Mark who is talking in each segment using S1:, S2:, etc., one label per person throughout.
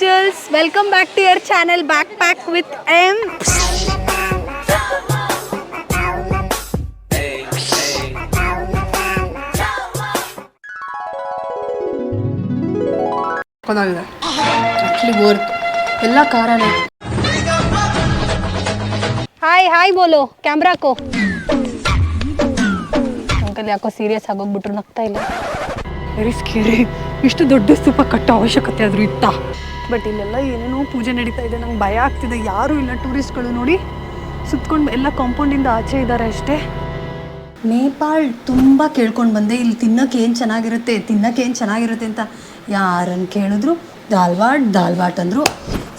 S1: angels, welcome back to your channel Backpack with M.
S2: Actually worth ಎಲ್ಲ ಕಾರನೇ.
S1: Hi ಬೋಲೋ camera ಕೋ uncle ಯಾಕೋ serious ಆಗೋಗ್ಬಿಟ್ರು, ನಗ್ತಾ ಇಲ್ಲ.
S2: Very scary. ಇಷ್ಟು ದೊಡ್ಡ ಸ್ತೂಪ ಕಟ್ಟೋ ಅವಶ್ಯಕತೆ ಆದರೂ ಇತ್ತಾ? ಬಟ್ ಇಲ್ಲೆಲ್ಲ ಏನೇನೋ ಪೂಜೆ ನಡೀತಾ ಇದೆ, ನಂಗೆ ಭಯ ಆಗ್ತಿದೆ. ಯಾರೂ ಇಲ್ಲ, ಟೂರಿಸ್ಟ್ಗಳು ನೋಡಿ ಸುತ್ಕೊಂಡು ಎಲ್ಲ ಕಾಂಪೌಂಡಿಂದ ಆಚೆ ಇದ್ದಾರೆ ಅಷ್ಟೇ. ನೇಪಾಳ್ ತುಂಬ ಕೇಳ್ಕೊಂಡು ಬಂದೆ, ಇಲ್ಲಿ ತಿನ್ನೋಕೆ ಏನು ಚೆನ್ನಾಗಿರುತ್ತೆ ಅಂತ. ಯಾರನ್ನು ಕೇಳಿದ್ರು ದಾಲ್ ಬಾಟ್ ಅಂದರು.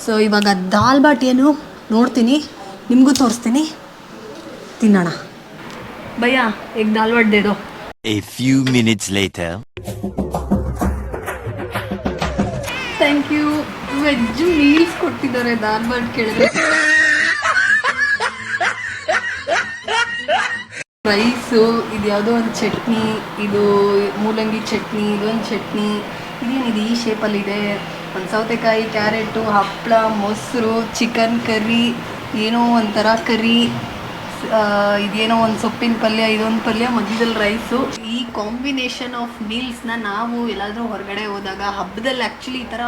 S2: ಸೊ ಇವಾಗ ದಾಲ್ ಬಾಟ್ ಏನು ನೋಡ್ತೀನಿ, ನಿಮಗೂ ತೋರಿಸ್ತೀನಿ, ತಿನ್ನೋಣ. ಭಯ್ಯ ಈಗ ದಾಲ್ ಬಾಟ್ ದೇ ದೋ.
S3: A few minutes later.
S2: Thank you. Veg meals ಕೊಟ್ಟಿದ್ದಾರೆ ದಾಲ್ ಬಾಟ್ ಕೇಳಿದ್ರೆ. ರೈಸು, ಇದು ಯಾವುದೋ ಒಂದು ಚಟ್ನಿ, ಇದು ಮೂಲಂಗಿ ಚಟ್ನಿ, ಇದೊಂದು ಚಟ್ನಿ, ಇದೇನಿದೆ ಈ ಶೇಪಲ್ಲಿದೆ. ಒಂದು ಸೌತೆಕಾಯಿ, ಕ್ಯಾರೆಟು, ಹಪ್ಪಳ, ಮೊಸರು, ಚಿಕನ್ ಕರಿ, ಏನೋ ಒಂಥರ ಕರಿ, ಇದೇನೋ ಒಂದು ಸೊಪ್ಪಿನ ಪಲ್ಯ, ಇದೊಂದು ಪಲ್ಯ, ಮಧ್ಯದಲ್ಲಿ ರೈಸು. ಈ ಕಾಂಬಿನೇಷನ್ ಆಫ್ ಮೀಲ್ಸ್ನ ನಾವು ಎಲ್ಲಾದರೂ ಹೊರಗಡೆ ಹೋದಾಗ ಹಬ್ಬದಲ್ಲಿ ಆ್ಯಕ್ಚುಲಿ ಈ ಥರ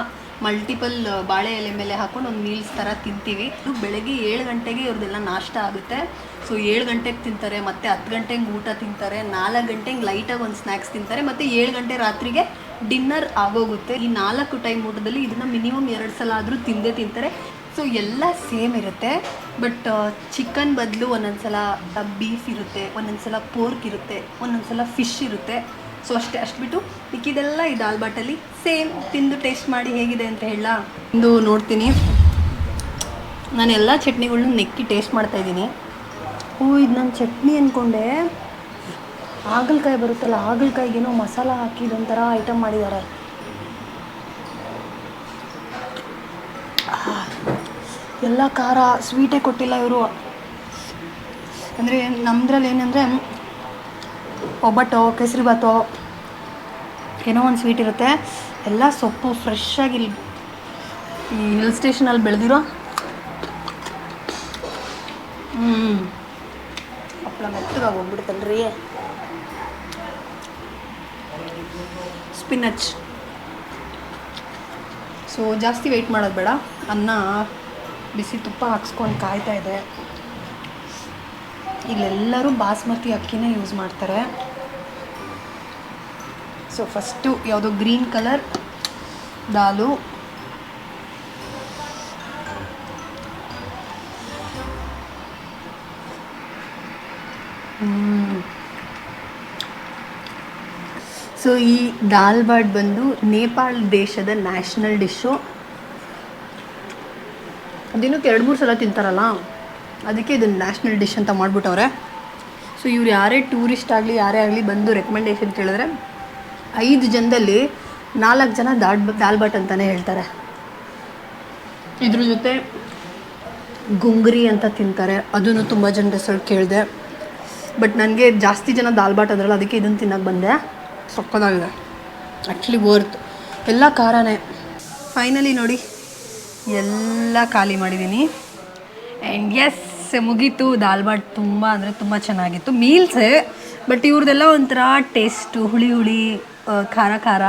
S2: ಮಲ್ಟಿಪಲ್ ಬಾಳೆ ಎಲೆ ಮೇಲೆ ಹಾಕೊಂಡು ಒಂದು ಮೀಲ್ಸ್ ಥರ ತಿಂತೀವಿ. ಇದು ಬೆಳಗ್ಗೆ 7 ಗಂಟೆಗೆ ಇವ್ರದ್ದೆಲ್ಲ ನಾಷ್ಟ ಆಗುತ್ತೆ. ಸೊ 7 ಗಂಟೆಗೆ ತಿಂತಾರೆ, ಮತ್ತು 10 ಗಂಟೆಗೆ ಊಟ ತಿಂತಾರೆ, 4 ಗಂಟೆಗೆ ಲೈಟಾಗಿ ಒಂದು ಸ್ನ್ಯಾಕ್ಸ್ ತಿಂತಾರೆ, ಮತ್ತು 7 ಗಂಟೆ ರಾತ್ರಿಗೆ ಡಿನ್ನರ್ ಆಗೋಗುತ್ತೆ. ಈ 4 ಟೈಮ್ ಊಟದಲ್ಲಿ ಇದನ್ನು ಮಿನಿಮಮ್ 2 ಸಲ ಆದರೂ ತಿಂತಾರೆ. ಸೊ ಎಲ್ಲ ಸೇಮ್ ಇರುತ್ತೆ, ಬಟ್ ಚಿಕನ್ ಬದಲು ಒಂದೊಂದ್ಸಲ ಬೀಫ್ ಇರುತ್ತೆ, ಒಂದೊಂದ್ಸಲ ಪೋರ್ಕ್ ಇರುತ್ತೆ, ಒಂದೊಂದ್ಸಲ ಫಿಶ್ ಇರುತ್ತೆ. ಸೊ ಅಷ್ಟು ಬಿಟ್ಟು ಮಿಕ್ಕಿದೆಲ್ಲ ಈ ದಾಲ್ ಬಾಟಲ್ಲಿ ಸೇಮ್. ತಿಂದು ಟೇಸ್ಟ್ ಮಾಡಿ ಹೇಗಿದೆ ಅಂತ ಹೇಳ ಇಂದು ನೋಡ್ತೀನಿ. ನಾನು ಎಲ್ಲ ಚಟ್ನಿಗಳ್ನು ನೆಕ್ಕಿ ಟೇಸ್ಟ್ ಮಾಡ್ತಾಯಿದ್ದೀನಿ. ಇದು ನನ್ನ ಚಟ್ನಿ ಅಂದ್ಕೊಂಡೆ. ಹಾಗಲಕಾಯಿ ಬರುತ್ತಲ್ಲ, ಹಾಗಲಕಾಯಿಗೇನೋ ಮಸಾಲ ಹಾಕಿ ಇದೊಂಥರ ಐಟಮ್ ಮಾಡಿದ್ದಾರೆ. ಎಲ್ಲ ಖಾರ, ಸ್ವೀಟೇ ಕೊಟ್ಟಿಲ್ಲ ಇವರು. ಅಂದರೆ ನಮ್ಮದ್ರಲ್ಲಿ ಏನಂದರೆ ಒಬ್ಬಟ್ಟು, ಕೇಸರಿಬಾತು, ಏನೋ ಒಂದು ಸ್ವೀಟ್ ಇರುತ್ತೆ. ಎಲ್ಲ ಸೊಪ್ಪು ಫ್ರೆಶ್ಶಾಗಿ ಈ ಹಿಲ್ ಸ್ಟೇಷನಲ್ಲಿ ಬೆಳೆದಿರೋ ಹಪ್ಪಳ ಮೆತ್ತಗಾಗಿ ಹೋಗ್ಬಿಡುತ್ತಲ್ರಿ. ಸ್ಪಿನಚ್. ಸೊ ಜಾಸ್ತಿ ವೆಯ್ಟ್ ಮಾಡೋದು ಬೇಡ. ಅನ್ನ ಬಿಸಿ ತುಪ್ಪ ಹಾಕ್ಸ್ಕೊಂಡು ಕಾಯ್ತಾ ಇದೆ. ಇಲ್ಲೆಲ್ಲರೂ ಬಾಸ್ಮತಿ ಅಕ್ಕಿನೇ ಯೂಸ್ ಮಾಡ್ತಾರೆ. ಸೊ ಫಸ್ಟು ಯಾವುದೋ ಗ್ರೀನ್ ಕಲರ್ ದಾಲು, ಸೊ ಈ ದಾಲ್ ಬಾಟ್ ಬಂದು ನೇಪಾಳ ದೇಶದ ನ್ಯಾಷನಲ್ ಡಿಶ್ಶು. ದಿನಕ್ಕೆ 2-3 ಸಲ ತಿಂತಾರಲ್ಲ, ಅದಕ್ಕೆ ಇದನ್ನು ನ್ಯಾಷನಲ್ ಡಿಶ್ ಅಂತ ಮಾಡಿಬಿಟ್ಟವ್ರೆ. ಸೊ ಇವ್ರು ಯಾರೇ ಟೂರಿಸ್ಟ್ ಆಗಲಿ ಯಾರೇ ಆಗಲಿ ಬಂದು ರೆಕಮೆಂಡೇಷನ್ ಕೇಳಿದ್ರೆ 5 ಜನದಲ್ಲಿ 4 ಜನ ದಾಲ್ ಬಾಟ್ ಅಂತಲೇ ಹೇಳ್ತಾರೆ. ಇದ್ರ ಜೊತೆ ಗುಂಗ್ರಿ ಅಂತ ತಿಂತಾರೆ, ಅದನ್ನು ತುಂಬ ಜನ ಹೆಸರು ಕೇಳಿದೆ. ಬಟ್ ನನಗೆ ಜಾಸ್ತಿ ಜನ ದಾಲ್ ಬಾಟ್ ಅಂದ್ರಲ್ಲ, ಅದಕ್ಕೆ ಇದನ್ನು ತಿನ್ನೋಕ್ಕೆ ಬಂದೆ. ಸೊಕ್ಕದಾಗಿದೆ, ಆ್ಯಕ್ಚುಲಿ ವರ್ತ್. ಎಲ್ಲ ಖಾರನೇ. ಫೈನಲಿ ನೋಡಿ ಎಲ್ಲ ಖಾಲಿ ಮಾಡಿದ್ದೀನಿ. ಆ್ಯಂಡ್ ಎಸ್, ಮುಗೀತು ದಾಲ್ ಬಾಟ್. ತುಂಬ ಅಂದರೆ ತುಂಬ ಚೆನ್ನಾಗಿತ್ತು ಮೀಲ್ಸೇ, ಬಟ್ ಇವ್ರದ್ದೆಲ್ಲ ಒಂಥರ ಟೇಸ್ಟು, ಹುಳಿ ಖಾರ.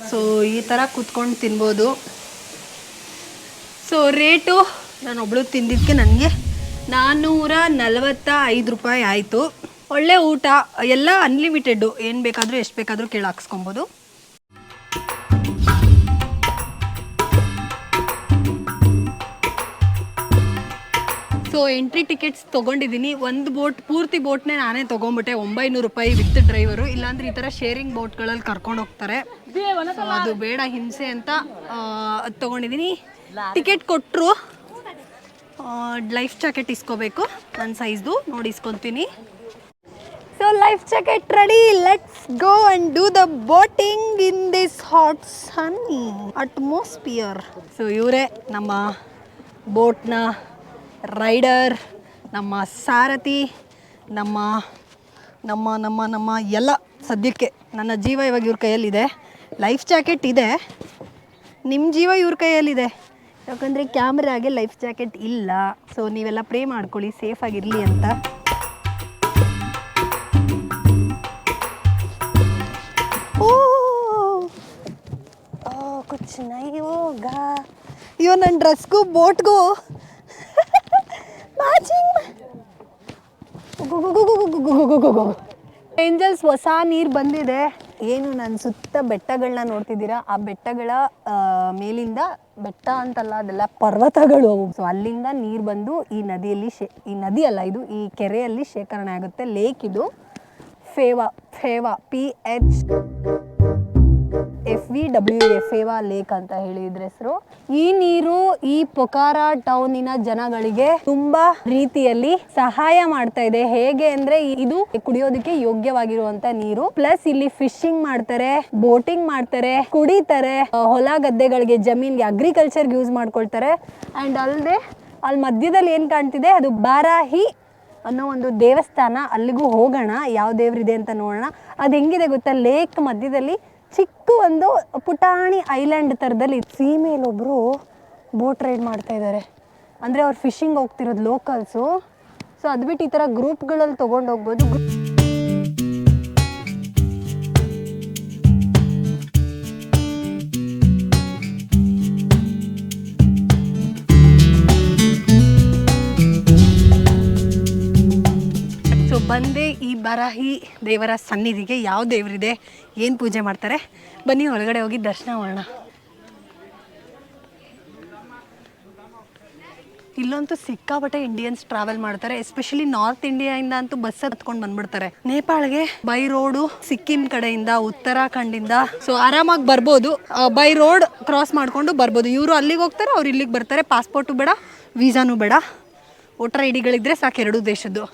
S2: ಸೊ ಈ ಥರ ಕೂತ್ಕೊಂಡು ತಿನ್ಬೋದು. ಸೊ ರೇಟು ನಾನೊಬ್ಳು ತಿಂದಿದ್ದಕ್ಕೆ ನನಗೆ 445 ರೂಪಾಯಿ ಆಯಿತು. ಒಳ್ಳೆ ಊಟ, ಎಲ್ಲ ಅನ್ಲಿಮಿಟೆಡ್ಡು, ಏನು ಬೇಕಾದರೂ ಎಷ್ಟು ಬೇಕಾದರೂ ಕೇಳಿ ಹಾಕ್ಸ್ಕೊಬೋದು. ಸೊ ಎಂಟ್ರಿ ಟಿಕೆಟ್ಸ್ ತೊಗೊಂಡಿದ್ದೀನಿ. ಒಂದು ಪೂರ್ತಿ ಬೋಟ್ನೇ ನಾನೇ ತೊಗೊಂಬಿಟ್ಟೆ, 900 ರೂಪಾಯಿ ವಿತ್ ಡ್ರೈವರು. ಇಲ್ಲಾಂದ್ರೆ ಈ ಥರ ಶೇರಿಂಗ್ ಬೋಟ್ಗಳಲ್ಲಿ ಕರ್ಕೊಂಡು ಹೋಗ್ತಾರೆ, ಅದು ಬೇಡ ಹಿಂಸೆ ಅಂತ ಅದು ತೊಗೊಂಡಿದ್ದೀನಿ. ಟಿಕೆಟ್ ಕೊಟ್ಟರು, ಲೈಫ್ ಜಾಕೆಟ್ ಇಸ್ಕೋಬೇಕು, ನನ್ನ ಸೈಜ್ದು ನೋಡಿ ಇಸ್ಕೊತೀನಿ. So life jacket ready, let's go and do the boating in this hot sunny atmosphere. So ಇವರೇ ನಮ್ಮ ಬೋಟ್ನ ರೈಡರ್, ನಮ್ಮ ಸಾರಥಿ, ನಮ್ಮ ಎಲ್ಲ. ಸದ್ಯಕ್ಕೆ ನನ್ನ ಜೀವ ಇವಾಗ ಇವ್ರ ಕೈಯಲ್ಲಿದೆ. ಲೈಫ್ ಜಾಕೆಟ್ ಇದೆ, ನಿಮ್ಮ ಜೀವ ಇವ್ರ ಕೈಯಲ್ಲಿದೆ, ಯಾಕಂದರೆ ಕ್ಯಾಮ್ರಾಗೆ ಲೈಫ್ ಜಾಕೆಟ್ ಇಲ್ಲ. ಸೊ ನೀವೆಲ್ಲ ಪ್ರೇ ಮಾಡ್ಕೊಳ್ಳಿ ಸೇಫಾಗಿರಲಿ ಅಂತ. ಓ ಕುಚ್ ನೈ ಹೋಗಾ. ಅಯ್ಯೋ ನನ್ನ ಡ್ರೆಸ್ಗೂ ಬೋಟ್ಗೂ ಮ್ಯಾಚಿಂಗ್. ಏಂಜಲ್ಸ್ ಹೊಸ ನೀರು ಬಂದಿದೆ. ಏನು ನನ್ನ ಸುತ್ತ ಬೆಟ್ಟಗಳನ್ನ ನೋಡ್ತಿದ್ದೀರಾ, ಆ ಬೆಟ್ಟಗಳ ಮೇಲಿಂದ, ಬೆಟ್ಟ ಅಂತಲ್ಲ ಅದೆಲ್ಲ ಪರ್ವತಗಳು. ಸೊ ಅಲ್ಲಿಂದ ನೀರು ಬಂದು ಈ ನದಿಯಲ್ಲಿ ಈ ನದಿ ಅಲ್ಲ ಇದು, ಈ ಕೆರೆಯಲ್ಲಿ ಶೇಖರಣೆ ಆಗುತ್ತೆ. ಲೇಕ್ ಇದು ಫೇವಾ PHFVWA ಫೇವಾ ಲೇಕ್ ಅಂತ ಹೇಳಿ ಇದ್ರ ಹೆಸರು. ಈ ನೀರು ಈ ಪೊಕಾರ ಟೌನಿನ ಜನಗಳಿಗೆ ತುಂಬಾ ರೀತಿಯಲ್ಲಿ ಸಹಾಯ ಮಾಡ್ತಾ ಇದೆ. ಹೇಗೆ ಅಂದ್ರೆ ಇದು ಕುಡಿಯೋದಕ್ಕೆ ಯೋಗ್ಯವಾಗಿರುವಂತ ನೀರು, ಪ್ಲಸ್ ಇಲ್ಲಿ ಫಿಶಿಂಗ್ ಮಾಡ್ತಾರೆ, ಬೋಟಿಂಗ್ ಮಾಡ್ತಾರೆ, ಕುಡಿತಾರೆ, ಹೊಲ ಗದ್ದೆಗಳಿಗೆ ಜಮೀನ್ಗೆ ಅಗ್ರಿಕಲ್ಚರ್ಗೆ ಯೂಸ್ ಮಾಡ್ಕೊಳ್ತಾರೆ. ಅಂಡ್ ಅಲ್ಲದೆ ಅಲ್ಲಿ ಮಧ್ಯದಲ್ಲಿ ಏನ್ ಕಾಣ್ತಿದೆ ಅದು ಬಾರಾಹಿ ಅನ್ನೋ ಒಂದು ದೇವಸ್ಥಾನ. ಅಲ್ಲಿಗೂ ಹೋಗೋಣ, ಯಾವ ದೇವ್ರಿದೆ ಅಂತ ನೋಡೋಣ. ಅದು ಹೆಂಗಿದೆ ಗೊತ್ತಾ, ಲೇಕ್ ಮಧ್ಯದಲ್ಲಿ ಚಿಕ್ಕ ಒಂದು ಪುಟಾಣಿ ಐಲ್ಯಾಂಡ್ ಥರದಲ್ಲಿ ಸೀಮೇಲೆ ಒಬ್ಬರು ಬೋಟ್ ರೈಡ್ ಮಾಡ್ತಾ ಇದ್ದಾರೆ. ಅಂದರೆ ಅವ್ರು ಫಿಶಿಂಗ್ ಹೋಗ್ತಿರೋದು ಲೋಕಲ್ಸು. ಸೊ ಅದು ಬಿಟ್ಟು ಈ ಥರ ಗ್ರೂಪ್ಗಳಲ್ಲಿ ತೊಗೊಂಡು ಹೋಗ್ಬೋದು. ಬಂದೆ ಈ ಬರಾಹಿ ದೇವರ ಸನ್ನಿಧಿಗೆ. ಯಾವ ದೇವರಿದೆ, ಏನು ಪೂಜೆ ಮಾಡ್ತಾರೆ, ಬನ್ನಿ ಹೊರಗಡೆ ಹೋಗಿ ದರ್ಶನ ಮಾಡೋಣ. ಇಲ್ಲಂತೂ ಸಿಕ್ಕಾಪಟ್ಟೆ ಇಂಡಿಯನ್ಸ್ ಟ್ರಾವೆಲ್ ಮಾಡ್ತಾರೆ, ಎಸ್ಪೆಷಲಿ ನಾರ್ತ್ ಇಂಡಿಯಾಯಿಂದ ಅಂತೂ ಬಸ್ ಹತ್ಕೊಂಡು ಬಂದ್ಬಿಡ್ತಾರೆ. ನೇಪಾಳ್ಗೆ ಬೈ ರೋಡು ಸಿಕ್ಕಿಂ ಕಡೆಯಿಂದ, ಉತ್ತರಾಖಂಡಿಂದ, ಸೊ ಆರಾಮಾಗಿ ಬರ್ಬೋದು. ಬೈ ರೋಡ್ ಕ್ರಾಸ್ ಮಾಡ್ಕೊಂಡು ಬರ್ಬೋದು. ಇವರು ಅಲ್ಲಿಗೆ ಹೋಗ್ತಾರೆ, ಅವ್ರು ಇಲ್ಲಿಗೆ ಬರ್ತಾರೆ. ಪಾಸ್ಪೋರ್ಟು ಬೇಡ, ವೀಸಾನು ಬೇಡ, ವೋಟರ್ ID ಸಾಕು ಎರಡೂ ದೇಶದ್ದು.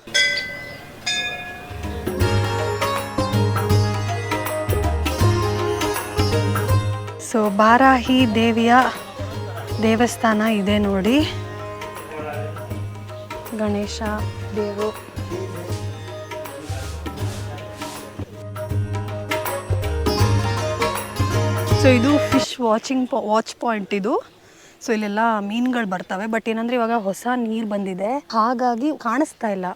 S2: ಸೊ ಬಾರಾಹಿ ದೇವಿಯ ದೇವಸ್ಥಾನ ಇದೆ ನೋಡಿ. ಗಣೇಶ ದೇವರು. ಸೊ ಇದು ಫಿಶ್ ವಾಚ್ ಪಾಯಿಂಟ್ ಇದು. ಸೊ ಇಲ್ಲೆಲ್ಲ ಮೀನುಗಳು ಬರ್ತವೆ. ಬಟ್ ಏನಂದ್ರೆ ಇವಾಗ ಹೊಸ ನೀರು ಬಂದಿದೆ, ಹಾಗಾಗಿ ಕಾಣಿಸ್ತಾ ಇಲ್ಲ.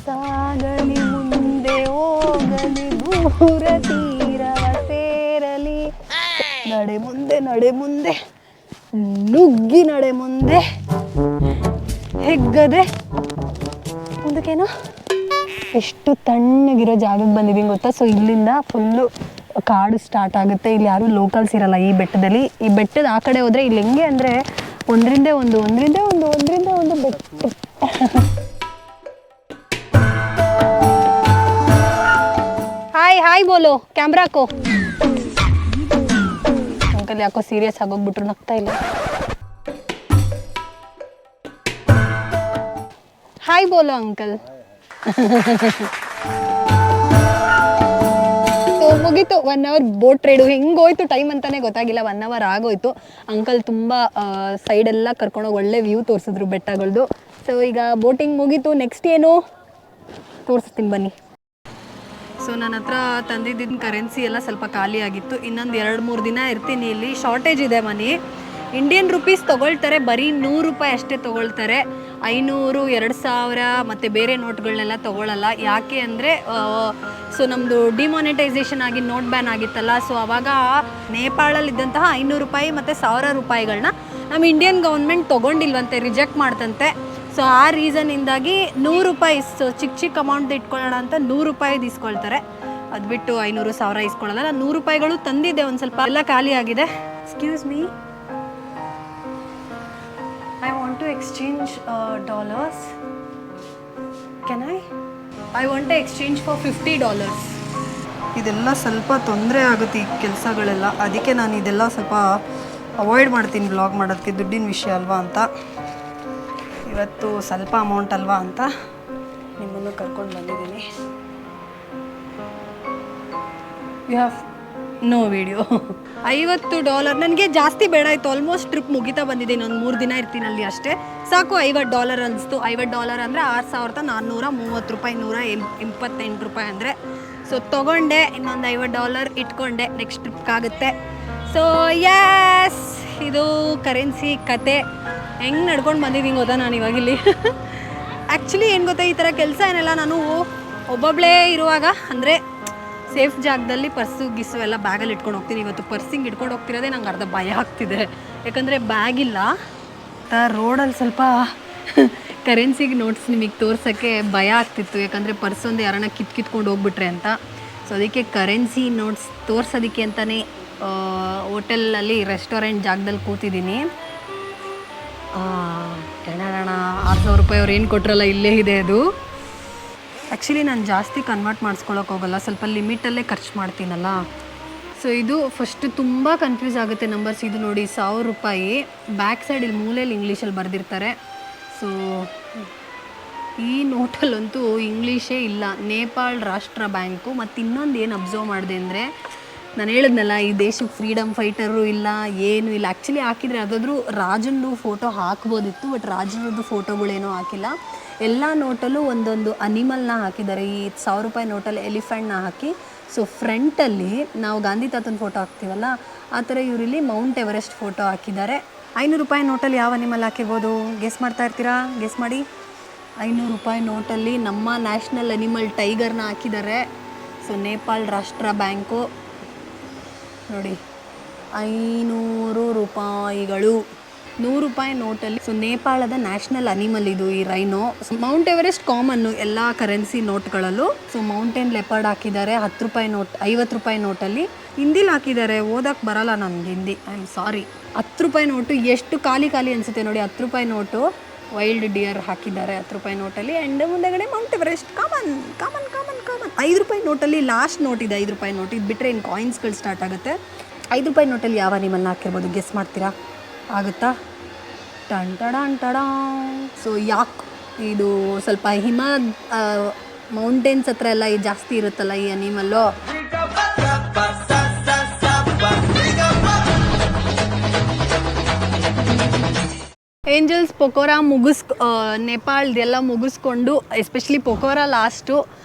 S2: ಸಾಗಲಿ ಮುಂದೆ ಹೋಗಲಿ ದೂರ ತೀರವ ಸೇರಲಿ, ನಡೆ ಮುಂದೆ ನುಗ್ಗಿ ನಡೆ ಮುಂದೆ ಹೆಗ್ಗದೆ ಮುಂದಕ್ಕೇನು. ಎಷ್ಟು ತಣ್ಣಗಿರೋ ಜಾಗಕ್ಕೆ ಬಂದಿದ್ದೀನಿ ಗೊತ್ತಾ. ಸೊ ಇಲ್ಲಿಂದ ಫುಲ್ಲು ಕಾಡು ಸ್ಟಾರ್ಟ್ ಆಗುತ್ತೆ. ಇಲ್ಲಿ ಯಾರು ಲೋಕಲ್ಸ್ ಇರಲ್ಲ ಈ ಬೆಟ್ಟದಲ್ಲಿ. ಈ ಬೆಟ್ಟದ ಆ ಕಡೆ ಹೋದ್ರೆ ಇಲ್ಲಿ ಹೆಂಗೆ ಅಂದರೆ ಒಂದರಿಂದ ಒಂದು ಬೆಟ್ಟ. ಹಾಯ್ ಬೋಲೋ ಕ್ಯಾಮ್ರಾ ಕೋ. ಅಂಕಲ್ ಯಾಕೋ ಸೀರಿಯಸ್ ಆಗೋಗ್ಬಿಟ್ರು, ನಗ್ತಾ ಇಲ್ಲ. ಹಾಯ್ ಬೋಲೋ ಅಂಕಲ್. ಮುಗೀತು 1 hour ಬೋಟ್ ರೈಡು. ಹೆಂಗೋಯ್ತು ಟೈಮ್ ಅಂತಾನೆ ಗೊತ್ತಾಗಿಲ್ಲ. 1 hour ಆಗೋಯ್ತು. ಅಂಕಲ್ ತುಂಬ ಸೈಡೆಲ್ಲ ಕರ್ಕೊಂಡೋಗಿ ಒಳ್ಳೆ ವ್ಯೂ ತೋರಿಸಿದ್ರು ಬೆಟ್ಟಗಳದ್ದು. ಸೊ ಈಗ ಬೋಟಿಂಗ್ ಮುಗೀತು. ನೆಕ್ಸ್ಟ್ ಏನು ತೋರಿಸ್ತೀನಿ ಬನ್ನಿ. ಸೊ ನನ್ನ ಹತ್ರ ತಂದಿದ್ದಿನ ಕರೆನ್ಸಿ ಎಲ್ಲ ಸ್ವಲ್ಪ ಖಾಲಿ ಆಗಿತ್ತು. ಇನ್ನೊಂದು 2-3 ದಿನ ಇರ್ತೀನಿ ಇಲ್ಲಿ. ಶಾರ್ಟೇಜ್ ಇದೆ ಮನಿ. ಇಂಡಿಯನ್ ರುಪೀಸ್ ತೊಗೊಳ್ತಾರೆ, ಬರೀ 100 ರೂಪಾಯಿ ಅಷ್ಟೇ ತೊಗೊಳ್ತಾರೆ. 500, 2000 ಮತ್ತು ಬೇರೆ ನೋಟ್ಗಳನ್ನೆಲ್ಲ ತೊಗೊಳ್ಳಲ್ಲ. ಯಾಕೆ ಅಂದರೆ ಸೊ ನಮ್ಮದು ಡಿಮಾನಿಟೈಸೇಷನ್ ಆಗಿ ನೋಟ್ ಬ್ಯಾನ್ ಆಗಿತ್ತಲ್ಲ. ಸೊ ಆವಾಗ ನೇಪಾಳಲ್ಲಿದ್ದಂತಹ 500 ರೂಪಾಯಿ ಮತ್ತು 1000 ರೂಪಾಯಿಗಳನ್ನ ನಮ್ಮ ಇಂಡಿಯನ್ ಗೌರ್ಮೆಂಟ್ ತೊಗೊಂಡಿಲ್ವಂತೆ, ರಿಜೆಕ್ಟ್ ಮಾಡ್ತಂತೆ. ಸೊ ಆ ರೀಸನ್ನಿಂದಾಗಿ 100 ರೂಪಾಯಿ, ಸೊ ಚಿಕ್ಕ ಅಮೌಂಟ್ ಇಟ್ಕೊಳ್ಳೋಣ ಅಂತ 100 ರೂಪಾಯಿ ಇಸ್ಕೊಳ್ತಾರೆ. ಅದು ಬಿಟ್ಟು 500, 1000 ಇಸ್ಕೊಳ್ಳಲ್ಲ. ನಾನು 100 ರೂಪಾಯಿಗಳು ತಂದಿದ್ದೆ, ಒಂದು ಸ್ವಲ್ಪ ಎಲ್ಲ ಖಾಲಿ ಆಗಿದೆ. Excuse me, I want to exchange dollars. Can I want to exchange for $50. ಇದೆಲ್ಲ ಸ್ವಲ್ಪ ತೊಂದರೆ ಆಗುತ್ತೆ ಈ ಕೆಲಸಗಳೆಲ್ಲ. ಅದಕ್ಕೆ ನಾನು ಇದೆಲ್ಲ ಸ್ವಲ್ಪ ಅವಾಯ್ಡ್ ಮಾಡ್ತೀನಿ ಬ್ಲಾಗ್ ಮಾಡೋದಕ್ಕೆ. ದುಡ್ಡಿನ ವಿಷಯ ಅಲ್ವಾ ಅಂತ, ಇವತ್ತು ಸ್ವಲ್ಪ ಅಮೌಂಟ್ ಅಲ್ವಾ ಅಂತ ನಿಮ್ಮನ್ನು ಕರ್ಕೊಂಡು ಬಂದಿದ್ದೀನಿ. You have no video. $50 ನನಗೆ ಜಾಸ್ತಿ ಬೇಡ ಇತ್ತು. ಆಲ್ಮೋಸ್ಟ್ ಟ್ರಿಪ್ ಮುಗಿತಾ ಬಂದಿದ್ದೀನಿ. ಒಂದು 3 ದಿನ ಇರ್ತೀನಿ ಅಲ್ಲಿ ಅಷ್ಟೇ, ಸಾಕು. $50 ಅನಿಸ್ತು. $50 ಅಂದರೆ 6430 ರೂಪಾಯಿ, 128 ರೂಪಾಯಿ ಅಂದರೆ
S1: ಸೊ ತೊಗೊಂಡೆ, ಇನ್ನೊಂದು $50 ಇಟ್ಕೊಂಡೆ, ನೆಕ್ಸ್ಟ್ ಟ್ರಿಪ್ಗಾಗುತ್ತೆ. ಸೊ ಯಸ್, ಇದು ಕರೆನ್ಸಿ ಕತೆ. ಹೆಂಗೆ ನಡ್ಕೊಂಡು ಬಂದಿದ್ದೀನಿ ಗೊತ್ತಾ ನಾನು ಇವಾಗಿಲ್ಲಿ. ಆ್ಯಕ್ಚುಲಿ ಏನು ಗೊತ್ತಾ, ಈ ಥರ ಕೆಲಸ ಏನೆಲ್ಲ ನಾನು ಒಬ್ಬೊಬ್ಬಳೇ ಇರುವಾಗ ಅಂದರೆ ಸೇಫ್ ಜಾಗದಲ್ಲಿ ಪರ್ಸು ಗಿಸ್ಸು ಎಲ್ಲ ಬ್ಯಾಗಲ್ಲಿ ಇಟ್ಕೊಂಡು ಹೋಗ್ತೀನಿ. ಇವತ್ತು ಪರ್ಸಿಂಗ್ ಇಟ್ಕೊಂಡು ಹೋಗ್ತಿರೋದೇ ನಂಗೆ ಅರ್ಧ ಭಯ ಆಗ್ತಿದೆ, ಯಾಕಂದರೆ ಬ್ಯಾಗ್ ಇಲ್ಲ. ರೋಡಲ್ಲಿ ಸ್ವಲ್ಪ ಕರೆನ್ಸಿಗೆ ನೋಟ್ಸ್ ನಿಮಗೆ ತೋರ್ಸೋಕ್ಕೆ ಭಯ ಆಗ್ತಿತ್ತು, ಯಾಕಂದರೆ ಪರ್ಸೊಂದು ಯಾರನ್ನ ಕಿತ್ಕೊಂಡು ಹೋಗ್ಬಿಟ್ರೆ ಅಂತ. ಸೊ ಅದಕ್ಕೆ ಕರೆನ್ಸಿ ನೋಟ್ಸ್ ತೋರ್ಸೋದಕ್ಕೆ ಅಂತಲೇ ಹೋಟೆಲಲ್ಲಿ ರೆಸ್ಟೋರೆಂಟ್ ಜಾಗದಲ್ಲಿ ಕೂತಿದ್ದೀನಿ. ಕೆಣೋಣ, $6,000 ಅವ್ರು ಏನು ಕೊಟ್ರಲ್ಲ ಇಲ್ಲೇ ಇದೆ ಅದು. ಆ್ಯಕ್ಚುಲಿ ನಾನು ಜಾಸ್ತಿ ಕನ್ವರ್ಟ್ ಮಾಡಿಸ್ಕೊಳಕ್ಕೆ ಹೋಗಲ್ಲ, ಸ್ವಲ್ಪ ಲಿಮಿಟಲ್ಲೇ ಖರ್ಚು ಮಾಡ್ತೀನಲ್ಲ. ಸೊ ಇದು ಫಸ್ಟು ತುಂಬ ಕನ್ಫ್ಯೂಸ್ ಆಗುತ್ತೆ ನಂಬರ್ಸ್. ಇದು ನೋಡಿ $1,000, ಬ್ಯಾಕ್ ಸೈಡ್ ಇಲ್ಲಿ ಮೂಲೆಯಲ್ಲಿ ಇಂಗ್ಲೀಷಲ್ಲಿ ಬರೆದಿರ್ತಾರೆ. ಸೊ ಈ ನೋಟಲ್ಲಂತೂ ಇಂಗ್ಲೀಷೇ ಇಲ್ಲ, ನೇಪಾಳ್ ರಾಷ್ಟ್ರ ಬ್ಯಾಂಕು. ಮತ್ತು ಇನ್ನೊಂದು ಏನು ಅಬ್ಸರ್ವ್ ಮಾಡಿದೆ ಅಂದರೆ, ನಾನು ಹೇಳಿದ್ನಲ್ಲ ಈ ದೇಶಕ್ಕೆ ಫ್ರೀಡಮ್ ಫೈಟರು ಇಲ್ಲ, ಏನೂ ಇಲ್ಲ. ಆ್ಯಕ್ಚುಲಿ ಹಾಕಿದರೆ ಯಾವುದಾದ್ರೂ ರಾಜಂದು ಫೋಟೋ ಹಾಕ್ಬೋದಿತ್ತು, ಬಟ್ ರಾಜನದ್ದು ಫೋಟೋಗಳೇನೂ ಹಾಕಿಲ್ಲ. ಎಲ್ಲ ನೋಟಲ್ಲೂ ಒಂದೊಂದು ಅನಿಮಲ್ನ ಹಾಕಿದ್ದಾರೆ. ಈ $1,000 ನೋಟಲ್ಲಿ ಎಲಿಫೆಂಟ್ನ ಹಾಕಿ, ಸೊ ಫ್ರಂಟಲ್ಲಿ ನಾವು ಗಾಂಧಿ ತಾತನ ಫೋಟೋ ಹಾಕ್ತೀವಲ್ಲ, ಆ ಥರ ಇವರಿಲ್ಲಿ ಮೌಂಟ್ ಎವರೆಸ್ಟ್ ಫೋಟೋ ಹಾಕಿದ್ದಾರೆ. $500 ನೋಟಲ್ಲಿ ಯಾವ ಅನಿಮಲ್ ಹಾಕಿರ್ಬೋದು? ಗೆಸ್ ಮಾಡ್ತಾ ಇರ್ತೀರಾ? ಗೆಸ್ ಮಾಡಿ. $500 ನೋಟಲ್ಲಿ ನಮ್ಮ ನ್ಯಾಷನಲ್ ಅನಿಮಲ್ ಟೈಗರ್ನ ಹಾಕಿದ್ದಾರೆ. ಸೊ ನೇಪಾಳ್ ರಾಷ್ಟ್ರ ಬ್ಯಾಂಕು ನೋಡಿ, $500. $100 ನೋಟಲ್ಲಿ ಸೊ ನೇಪಾಳದ ನ್ಯಾಷನಲ್ ಅನಿಮಲ್ ಇದು, ಈ ರೈನೋ. ಮೌಂಟ್ ಎವರೆಸ್ಟ್ ಕಾಮನ್ನು ಎಲ್ಲ ಕರೆನ್ಸಿ ನೋಟ್ಗಳಲ್ಲೂ. ಸೊ ಮೌಂಟೇನ್ ಲೆಪರ್ಡ್ ಹಾಕಿದ್ದಾರೆ. $10 ನೋಟ್, $50 ನೋಟಲ್ಲಿ ಹಿಂದಿಲಿ ಹಾಕಿದ್ದಾರೆ. ಓದಕ್ಕೆ ಬರಲ್ಲ ನನಗೆ Hindi, I am sorry. $10 note ಎಷ್ಟು ಖಾಲಿ ಅನಿಸುತ್ತೆ ನೋಡಿ. $10 ನೋಟು ವೈಲ್ಡ್ ಡಿಯರ್ ಹಾಕಿದ್ದಾರೆ $10 ನೋಟಲ್ಲಿ. ಆ್ಯಂಡ್ ಮುಂದೆಗಡೆ ಮೌಂಟ್ ಎವರೆಸ್ಟ್ ಕಾಮನ್. $5 ನೋಟಲ್ಲಿ ಲಾಸ್ಟ್ ನೋಟ್ ಇದೆ, $5 ನೋಟ್. ಇದು ಬಿಟ್ಟರೆ ಇನ್ನು ಕಾಯಿನ್ಸ್ಗಳು ಸ್ಟಾರ್ಟ್ ಆಗುತ್ತೆ. $5 ನೋಟಲ್ಲಿ ಯಾವ ಅನಿಮಲ್ನ ಹಾಕಿರ್ಬೋದು? ಗೆಸ್ ಮಾಡ್ತೀರಾ? ಆಗುತ್ತಾ? ಟಡಾ. ಸೊ ಯಾಕೆ ಇದು ಸ್ವಲ್ಪ ಹಿಮ ಮೌಂಟೇನ್ಸ್ ಹತ್ರ ಎಲ್ಲ ಜಾಸ್ತಿ ಇರುತ್ತಲ್ಲ ಈ ಅನಿಮಲ್ಲು. ಏಂಜಲ್ಸ್ ಪೊಕೋರಾ ನೇಪಾಳದೆಲ್ಲ ಮುಗಿಸ್ಕೊಂಡು, ಎಸ್ಪೆಷಲಿ ಪೊಕೋರಾ ಲಾಸ್ಟು.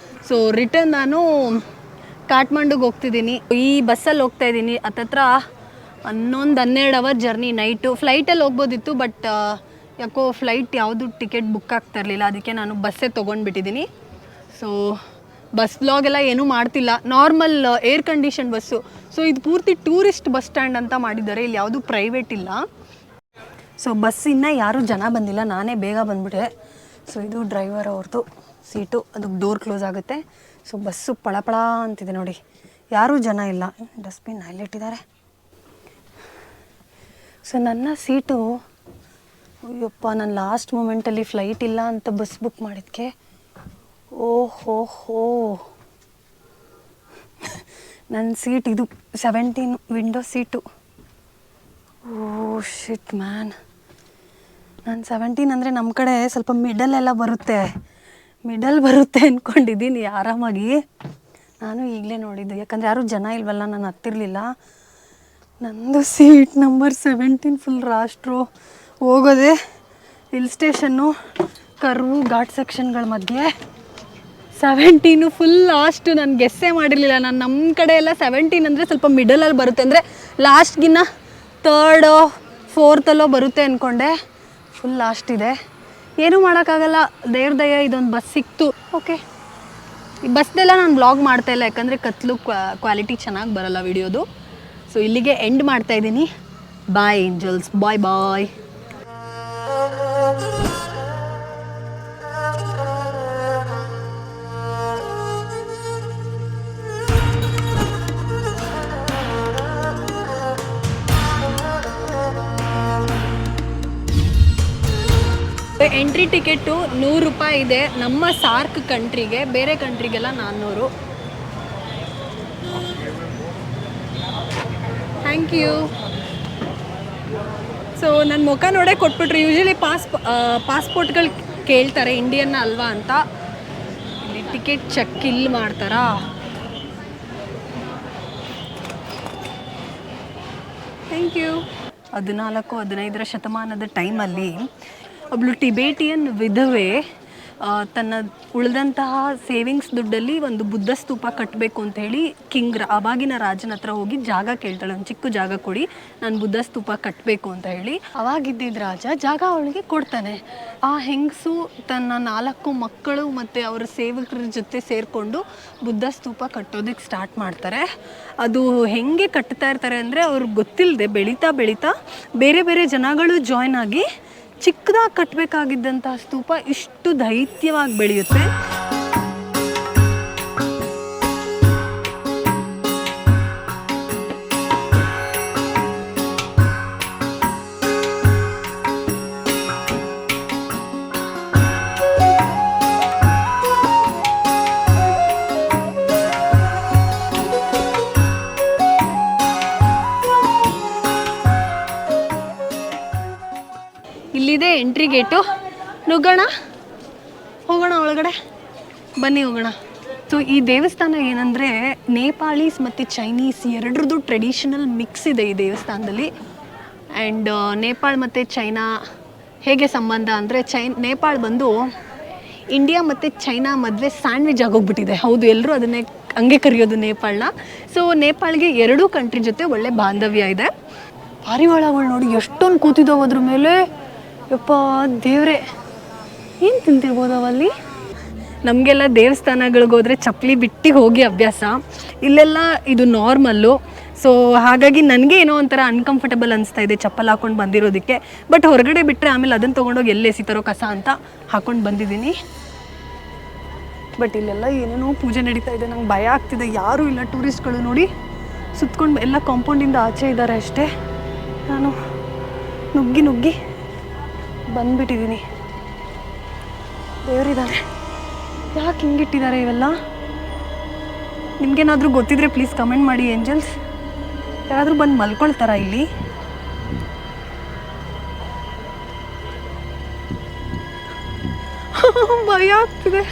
S1: ಸೊ ರಿಟರ್ನ್ ನಾನು ಕಾಠ್ಮಂಡುಗೆ ಹೋಗ್ತಿದ್ದೀನಿ. ಈ ಬಸ್ಸಲ್ಲಿ ಹೋಗ್ತಾ ಇದ್ದೀನಿ. ಹತ್ತತ್ರ 11-12 ಅವರ್ ಜರ್ನಿ ನೈಟು. ಫ್ಲೈಟಲ್ಲಿ ಹೋಗ್ಬೋದಿತ್ತು, ಬಟ್ ಯಾಕೋ ಫ್ಲೈಟ್ ಯಾವುದು ಟಿಕೆಟ್ ಬುಕ್ ಆಗ್ತಾ ಇರಲಿಲ್ಲ, ಅದಕ್ಕೆ ನಾನು ಬಸ್ಸೇ ತೊಗೊಂಡ್ಬಿಟ್ಟಿದ್ದೀನಿ. ಸೊ ಬಸ್ ಬ್ಲಾಗೆಲ್ಲ ಏನೂ ಮಾಡ್ತಿಲ್ಲ, normal air condition bus. So ಇದು ಪೂರ್ತಿ ಟೂರಿಸ್ಟ್ ಬಸ್ ಸ್ಟ್ಯಾಂಡ್ ಅಂತ ಮಾಡಿದ್ದಾರೆ, ಇಲ್ಲಿ ಯಾವುದೂ ಪ್ರೈವೇಟ್ ಇಲ್ಲ. ಸೊ ಬಸ್ಸಿನ್ನ ಯಾರೂ ಜನ ಬಂದಿಲ್ಲ, ನಾನೇ ಬೇಗ ಬಂದುಬಿಟ್ಟೆ. ಸೊ ಇದು ಡ್ರೈವರ್ ಅವ್ರದ್ದು ಸೀಟು, ಅದಕ್ಕೆ ಡೋರ್ ಕ್ಲೋಸ್ ಆಗುತ್ತೆ. ಸೊ ಬಸ್ಸು ಪಳಪಳ ಅಂತಿದೆ ನೋಡಿ, ಯಾರೂ ಜನ ಇಲ್ಲ. ಡಸ್ಟ್ಬಿನ್ ಅಲ್ಲಿಟ್ಟಿದ್ದಾರೆ. ಸೊ ನನ್ನ ಸೀಟು, ಅಯ್ಯಪ್ಪ, ನಾನು ಲಾಸ್ಟ್ ಮೂಮೆಂಟಲ್ಲಿ ಫ್ಲೈಟ್ ಇಲ್ಲ ಅಂತ ಬಸ್ ಬುಕ್ ಮಾಡಿದ್ಕೆ ಓಹೋ ನನ್ನ ಸೀಟ್ ಇದು 17 ವಿಂಡೋ ಸೀಟು. ಓ ಶಿಟ್ ಮ್ಯಾನ್, ನಾನು 17 ಅಂದರೆ ನಮ್ಮ ಕಡೆ ಸ್ವಲ್ಪ ಮಿಡಲೆಲ್ಲ ಬರುತ್ತೆ ಅಂದ್ಕೊಂಡಿದ್ದೀನಿ ಆರಾಮಾಗಿ. ನಾನು ಈಗಲೇ ನೋಡಿದ್ದು, ಯಾಕಂದರೆ ಯಾರೂ ಜನ ಇಲ್ವಲ್ಲ, ನಾನು ಹತ್ತಿರಲಿಲ್ಲ. ನಂದು ಸೀಟ್ ನಂಬರ್ 17 ಫುಲ್ ರಾಷ್ಟ್ರು. ಹೋಗೋದೆ ಹಿಲ್ ಸ್ಟೇಷನ್ನು, ಕರ್ವು, ಘಾಟ್ ಸೆಕ್ಷನ್ಗಳ ಮಧ್ಯೆ. 17 ಫುಲ್ ಲಾಸ್ಟು. ನಾನು ಗೆಸ್ಸೇ ಮಾಡಿರಲಿಲ್ಲ. ನಾನು ನಮ್ಮ ಕಡೆ ಎಲ್ಲ 17 ಅಂದರೆ ಸ್ವಲ್ಪ ಮಿಡಲಲ್ಲಿ ಬರುತ್ತೆ, ಅಂದರೆ ಲಾಸ್ಟ್ಗಿನ್ನ 3rd 4th ಬರುತ್ತೆ ಅಂದ್ಕೊಂಡೆ. ಫುಲ್ ಲಾಸ್ಟ್ ಇದೆ, ಏನೂ ಮಾಡೋಕ್ಕಾಗಲ್ಲ, ದೇವ್ರ ದಯ ಇದೊಂದು ಬಸ್ ಸಿಕ್ತು. ಓಕೆ, ಈ ಬಸ್ದೆಲ್ಲ ನಾನು ಬ್ಲಾಗ್ ಮಾಡ್ತಾಯಿಲ್ಲ, ಯಾಕಂದರೆ ಕತ್ಲು ಕ್ವಾಲಿಟಿ ಚೆನ್ನಾಗಿ ಬರೋಲ್ಲ ವಿಡಿಯೋದು. ಸೊ ಇಲ್ಲಿಗೆ ಎಂಡ್ ಮಾಡ್ತಾಯಿದ್ದೀನಿ. ಬಾಯ್ ಏಂಜಲ್ಸ್, ಬಾಯ್. ಎಂಟ್ರಿ ಟಿಕೆಟು $100 ಇದೆ ನಮ್ಮ ಸಾರ್ಕ್ ಕಂಟ್ರಿಗೆ, ಬೇರೆ ಕಂಟ್ರಿಗೆಲ್ಲ 400. Thank you. ಸೊ ನನ್ನ ಮುಖ ನೋಡೇ ಕೊಟ್ಬಿಟ್ರು. ಯೂಶ್ವಲಿ ಪಾಸ್ಪೋರ್ಟ್ಗಳು ಕೇಳ್ತಾರೆ, ಇಂಡಿಯನ್ನ ಅಲ್ವಾ ಅಂತ. ಇಲ್ಲಿ ಟಿಕೆಟ್ ಚೆಕ್ ಇಲ್ಲಿ ಮಾಡ್ತಾರಾ? Thank you. 14-15 ಶತಮಾನದ ಟೈಮಲ್ಲಿ ಒಬ್ಬಳು ಟಿಬೇಟಿಯನ್ ವಿಧವೆ ತನ್ನ ಉಳಿದಂತಹ ಸೇವಿಂಗ್ಸ್ ದುಡ್ಡಲ್ಲಿ ಒಂದು ಬುದ್ಧ ಸ್ತೂಪ ಕಟ್ಟಬೇಕು ಅಂತ ಹೇಳಿ ಅವಾಗಿನ ರಾಜನ ಹತ್ರ ಹೋಗಿ ಜಾಗ ಕೇಳ್ತಾಳೆ, ಒಂದು ಚಿಕ್ಕ ಜಾಗ ಕೊಡಿ, ನಾನು ಬುದ್ಧ ಸ್ತೂಪ ಕಟ್ಟಬೇಕು ಅಂತ ಹೇಳಿ. ಅವಾಗಿದ್ದಿದ್ದ ರಾಜ ಜಾಗ ಅವಳಿಗೆ ಕೊಡ್ತಾನೆ. ಆ ಹೆಂಗಸು ತನ್ನ 4 ಮಕ್ಕಳು ಮತ್ತು ಅವರ ಸೇವಕರ ಜೊತೆ ಸೇರಿಕೊಂಡು ಬುದ್ಧ ಸ್ತೂಪ ಕಟ್ಟೋದಕ್ಕೆ ಸ್ಟಾರ್ಟ್ ಮಾಡ್ತಾರೆ. ಅದು ಹೆಂಗೆ ಕಟ್ತಾ ಇರ್ತಾರೆ ಅಂದರೆ ಅವ್ರಿಗೆ ಗೊತ್ತಿಲ್ಲದೆ ಬೆಳೀತಾ ಬೆಳೀತಾ ಬೇರೆ ಬೇರೆ ಜನಗಳು ಜಾಯ್ನ್ ಆಗಿ ಚಿಕ್ಕದಾಗಿ ಕಟ್ಟಬೇಕಾಗಿದ್ದಂತಹ ಸ್ತೂಪ ಇಷ್ಟು ದೈತ್ಯವಾಗಿ ಬೆಳೆಯುತ್ತೆ. ಇಲ್ಲಿದೆ ಎಂಟ್ರಿ ಗೇಟು, ನುಗ್ಗೋಣ, ಹೋಗೋಣ ಒಳಗಡೆ, ಬನ್ನಿ ಹೋಗೋಣ. ಸೊ ಈ ದೇವಸ್ಥಾನ ಏನಂದರೆ ನೇಪಾಳೀಸ್ ಮತ್ತು ಚೈನೀಸ್ ಎರಡರದ್ದು ಟ್ರೆಡಿಷನಲ್ ಮಿಕ್ಸ್ ಇದೆ ಈ ದೇವಸ್ಥಾನದಲ್ಲಿ. ಆ್ಯಂಡ್ ನೇಪಾಳ ಮತ್ತು ಚೈನಾ ಹೇಗೆ ಸಂಬಂಧ ಅಂದರೆ ನೇಪಾಳ ಬಂದು ಇಂಡಿಯಾ ಮತ್ತು ಚೈನಾ ಮದುವೆ ಸ್ಯಾಂಡ್ವಿಚ್ ಆಗೋಗ್ಬಿಟ್ಟಿದೆ. ಹೌದು, ಎಲ್ಲರೂ ಅದನ್ನೇ ಹಂಗೆ ಕರೆಯೋದು ನೇಪಾಳನ್ನ. ಸೊ ನೇಪಾಳಿಗೆ ಎರಡೂ ಕಂಟ್ರಿ ಜೊತೆ ಒಳ್ಳೆ ಬಾಂಧವ್ಯ ಇದೆ. ಪಾರಿವಾಳಗಳು ನೋಡಿ ಎಷ್ಟೊಂದು ಕೂತಿದ್ದಾವೆ ಅದ್ರ ಮೇಲೆ. ಯಪ್ಪ ದೇವ್ರೆ, ಏನು ತಿಂತಿರ್ಬೋದವಲ್ಲಿ. ನಮಗೆಲ್ಲ ದೇವಸ್ಥಾನಗಳಿಗೆ ಹೋದರೆ ಚಪ್ಪಲಿ ಬಿಟ್ಟು ಹೋಗಿ ಅಭ್ಯಾಸ, ಇಲ್ಲೆಲ್ಲ ಇದು ನಾರ್ಮಲ್ಲು. ಸೊ ಹಾಗಾಗಿ ನನಗೆ ಏನೋ ಒಂಥರ ಅನ್ಕಂಫರ್ಟಬಲ್ ಅನಿಸ್ತಾ ಇದೆ ಚಪ್ಪಲ್ ಹಾಕ್ಕೊಂಡು ಬಂದಿರೋದಕ್ಕೆ. ಬಟ್ ಹೊರಗಡೆ ಬಿಟ್ಟರೆ ಆಮೇಲೆ ಅದನ್ನು ತೊಗೊಂಡೋಗಿ ಎಲ್ಲಿ ಎಸಿತಾರೋ ಕಸ ಅಂತ ಹಾಕ್ಕೊಂಡು ಬಂದಿದ್ದೀನಿ. ಬಟ್ ಇಲ್ಲೆಲ್ಲ ಏನೇನೋ ಪೂಜೆ ನಡೀತಾ ಇದೆ, ನಂಗೆ ಭಯ ಆಗ್ತಿದೆ. ಯಾರೂ ಇಲ್ಲ, ಟೂರಿಸ್ಟ್ಗಳು ನೋಡಿ ಸುತ್ಕೊಂಡು ಎಲ್ಲ ಕಾಂಪೌಂಡಿಂದ ಆಚೆ ಇದ್ದಾರೆ ಅಷ್ಟೇ. ನಾನು ನುಗ್ಗಿ ಬಂದ್ಬಿಟ್ಟಿದ್ದೀನಿ. ದೇವರಿದ್ದಾರೆ, ಯಾಕೆ ಹಿಂಗಿಟ್ಟಿದ್ದಾರೆ ಇವೆಲ್ಲ? ನಿಮ್ಗೇನಾದರೂ ಗೊತ್ತಿದ್ರೆ ಪ್ಲೀಸ್ ಕಮೆಂಟ್ ಮಾಡಿ ಏಂಜಲ್ಸ್. ಯಾರಾದರೂ ಬಂದು ಮಲ್ಕೊಳ್ತಾರಾ ಇಲ್ಲಿ? ಭಯ ಆಗ್ತಿದೆ.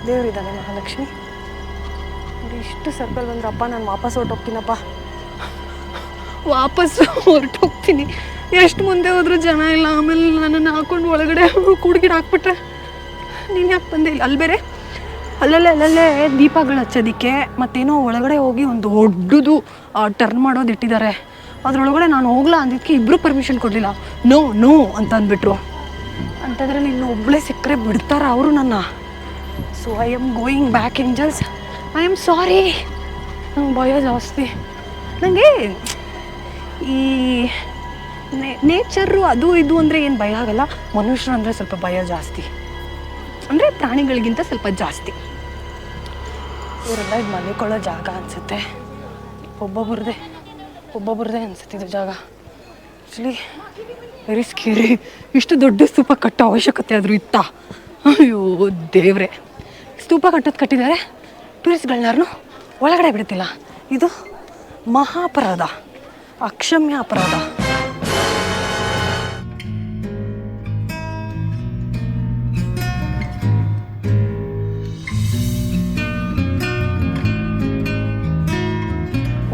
S1: ದೇವರಿದ್ದಾನೆ ಮಹಾಲಕ್ಷ್ಮಿ. ನೋಡಿ ಇಷ್ಟು ಸರ್ಕಲ್ ಬಂದ್ರಪ್ಪ, ನಾನು ವಾಪಸ್ ಹೊರಟೋಗ್ತೀನಪ್ಪ, ಹೊರಟೋಗ್ತೀನಿ. ಎಷ್ಟು ಮುಂದೆ ಹೋದ್ರೂ ಜನ ಇಲ್ಲ. ಆಮೇಲೆ ನನ್ನನ್ನು ಹಾಕೊಂಡು ಒಳಗಡೆ ಕೂಡ್ಗಿಡ ಹಾಕ್ಬಿಟ್ರೆ ನೀನು ಯಾಕೆ ಬಂದೆ ಇಲ್ಲ? ಅಲ್ಲಿ ಬೇರೆ ಅಲ್ಲಲ್ಲೇ ದೀಪಗಳು ಹಚ್ಚೋದಕ್ಕೆ ಮತ್ತೇನೋ ಒಳಗಡೆ ಹೋಗಿ ಒಂದು ದೊಡ್ಡದು ಟರ್ನ್ ಮಾಡೋದು ಇಟ್ಟಿದ್ದಾರೆ. ಅದರೊಳಗಡೆ ನಾನು ಹೋಗ್ಲಾ ಅಂದಿದ್ದಕ್ಕೆ ಇಬ್ಬರು ಪರ್ಮಿಷನ್ ಕೊಡಲಿಲ್ಲ. ನೋ ಅಂತ ಅಂದ್ಬಿಟ್ರು. ಅಂತಂದರೆ ನೀನು ಒಬ್ಬಳೇ ಸಿಕ್ಕರೆ ಬಿಡ್ತಾರ ಅವರು ನನ್ನ. So I am going back angels. I am sorry, ನಂಗೆ ಭಯ ಜಾಸ್ತಿ. ನನಗೆ ಈ ನೇಚರು ಅದು ಇದು ಅಂದರೆ ಏನು ಭಯ ಆಗಲ್ಲ, ಮನುಷ್ಯರು ಅಂದರೆ ಸ್ವಲ್ಪ ಭಯ ಜಾಸ್ತಿ. ಅಂದರೆ ಪ್ರಾಣಿಗಳಿಗಿಂತ ಸ್ವಲ್ಪ ಜಾಸ್ತಿ. ಇವರೆಲ್ಲ ಇದು ಮಲ್ಕೊಳ್ಳೋ ಜಾಗ ಅನಿಸುತ್ತೆ. ಒಬ್ಬೊಬ್ರದೇ ಅನಿಸುತ್ತೆ ಇದು ಜಾಗ. Actually very scary. ಇಷ್ಟು ದೊಡ್ಡ ಸ್ತೂಪ ಕಟ್ಟೋ ಅವಶ್ಯಕತೆ ಆದರೂ ಇತ್ತಾ? ಅಯ್ಯೋ ದೇವ್ರೆ, ಸ್ತೂಪ ಕಟ್ಟಿದ್ದಾರೆ, ಟೂರಿಸ್ಟ್ಗಳನ್ನಾರು ಒಳಗಡೆ ಬಿಡ್ತಿಲ್ಲ. ಇದು ಮಹಾಪರಾಧ, ಅಕ್ಷಮ್ಯ ಅಪರಾಧ.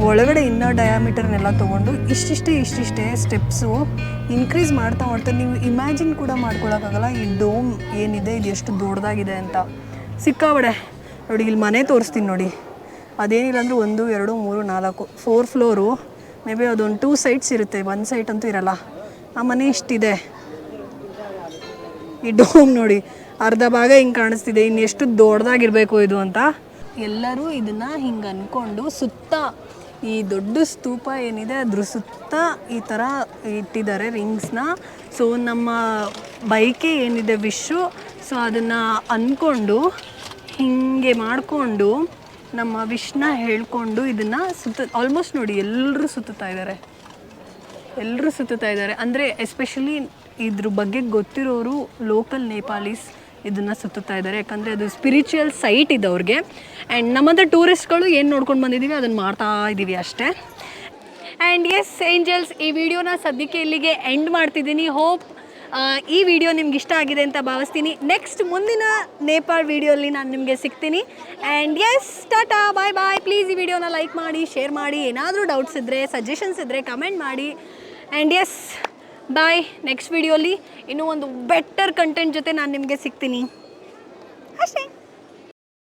S1: ಒಳಗಡೆ ಇನ್ನೂ ಡಯಾಮೀಟರ್ನೆಲ್ಲ ತೊಗೊಂಡು ಇಷ್ಟಿಷ್ಟೇ ಸ್ಟೆಪ್ಸು ಇನ್ಕ್ರೀಸ್ ಮಾಡ್ತಾ ನೀವು ಇಮ್ಯಾಜಿನ್ ಕೂಡ ಮಾಡ್ಕೊಳಕ್ಕಾಗಲ್ಲ ಈ ಡೋಮ್ ಏನಿದೆ ಇದು ಎಷ್ಟು ದೊಡ್ಡದಾಗಿದೆ ಅಂತ. ಸಿಕ್ಕಾಬಡೆ ನೋಡಿ, ಇಲ್ಲಿ ಮನೆ ತೋರಿಸ್ತೀನಿ ನೋಡಿ. ಅದೇನಿಲ್ಲ ಅಂದರೆ 1 2 3 4 4 ಫ್ಲೋರು. ಮೇ ಬಿ ಅದೊಂದು 2 ಸೈಡ್ಸ್ ಇರುತ್ತೆ, 1 ಸೈಟ್ ಅಂತೂ ಇರಲ್ಲ. ಆ ಮನೆ ಇಷ್ಟಿದೆ. ಈ ಡೋಮ್ ನೋಡಿ ಅರ್ಧ ಭಾಗ ಹಿಂಗೆ ಕಾಣಿಸ್ತಿದೆ. ಇನ್ನು ಎಷ್ಟು ದೊಡ್ಡದಾಗಿರಬೇಕು ಇದು ಅಂತ. ಎಲ್ಲರೂ ಇದನ್ನು ಹಿಂಗೆ ಅಂದ್ಕೊಂಡು ಸುತ್ತ ಈ ದೊಡ್ಡ ಸ್ತೂಪ ಏನಿದೆ ಅದ್ರ ಸುತ್ತ ಈ ಥರ ಇಟ್ಟಿದ್ದಾರೆ ರಿಂಗ್ಸ್ನ. ಸೊ ನಮ್ಮ ಬೈಕೆ ಏನಿದೆ ವಿಶ್ಶು, ಸೊ ಅದನ್ನು ಅಂದ್ಕೊಂಡು ಹೀಗೆ ಮಾಡಿಕೊಂಡು ನಮ್ಮ ವಿಶ್ನ ಹೇಳ್ಕೊಂಡು ಇದನ್ನು ಆಲ್ಮೋಸ್ಟ್ ನೋಡಿ ಎಲ್ಲರೂ ಸುತ್ತುತ್ತಾ ಇದ್ದಾರೆ. ಅಂದರೆ ಎಸ್ಪೆಷಲಿ ಇದ್ರ ಬಗ್ಗೆ ಗೊತ್ತಿರೋರು ಲೋಕಲ್ ನೇಪಾಳೀಸ್ ಇದನ್ನು ಸುತ್ತುತ್ತಾ ಇದ್ದಾರೆ. ಯಾಕಂದರೆ ಅದು ಸ್ಪಿರಿಚುವಲ್ ಸೈಟ್ ಇದೆ ಅವ್ರಿಗೆ. ಆ್ಯಂಡ್ ನಮ್ಮಂಥ ಟೂರಿಸ್ಟ್ಗಳು ಏನು ನೋಡ್ಕೊಂಡು ಬಂದಿದ್ದೀವಿ ಅದನ್ನು ಮಾಡ್ತಾ ಇದ್ದೀವಿ ಅಷ್ಟೇ. ಆ್ಯಂಡ್ ಎಸ್ ಏಂಜಲ್ಸ್, ಈ ವಿಡಿಯೋನ ಸದ್ಯಕ್ಕೆ ಇಲ್ಲಿಗೆ ಎಂಡ್ ಮಾಡ್ತಿದ್ದೀನಿ. ಹೋಪ್ ಈ ವಿಡಿಯೋ ನಿಮ್ಗೆ ಇಷ್ಟ ಆಗಿದೆ ಅಂತ ಭಾವಿಸ್ತೀನಿ. ನೆಕ್ಸ್ಟ್ ಮುಂದಿನ ನೇಪಾಳ್ ವಿಡಿಯೋಲಿ ನಾನು ನಿಮಗೆ ಸಿಗ್ತೀನಿ. And yes tata bye bye. Please ಈ ವಿಡಿಯೋನ ಲೈಕ್ ಮಾಡಿ, ಶೇರ್ ಮಾಡಿ. ಏನಾದರೂ ಡೌಟ್ಸ್ ಇದ್ದರೆ, ಸಜೆಷನ್ಸ್ ಇದ್ದರೆ ಕಮೆಂಟ್ ಮಾಡಿ. And S bye. ನೆಕ್ಸ್ಟ್ ವಿಡಿಯೋಲಿ ಇನ್ನೂ ಒಂದು ಬೆಟರ್ ಕಂಟೆಂಟ್ ಜೊತೆ ನಾನು ನಿಮಗೆ ಸಿಗ್ತೀನಿ ಅಷ್ಟೇ.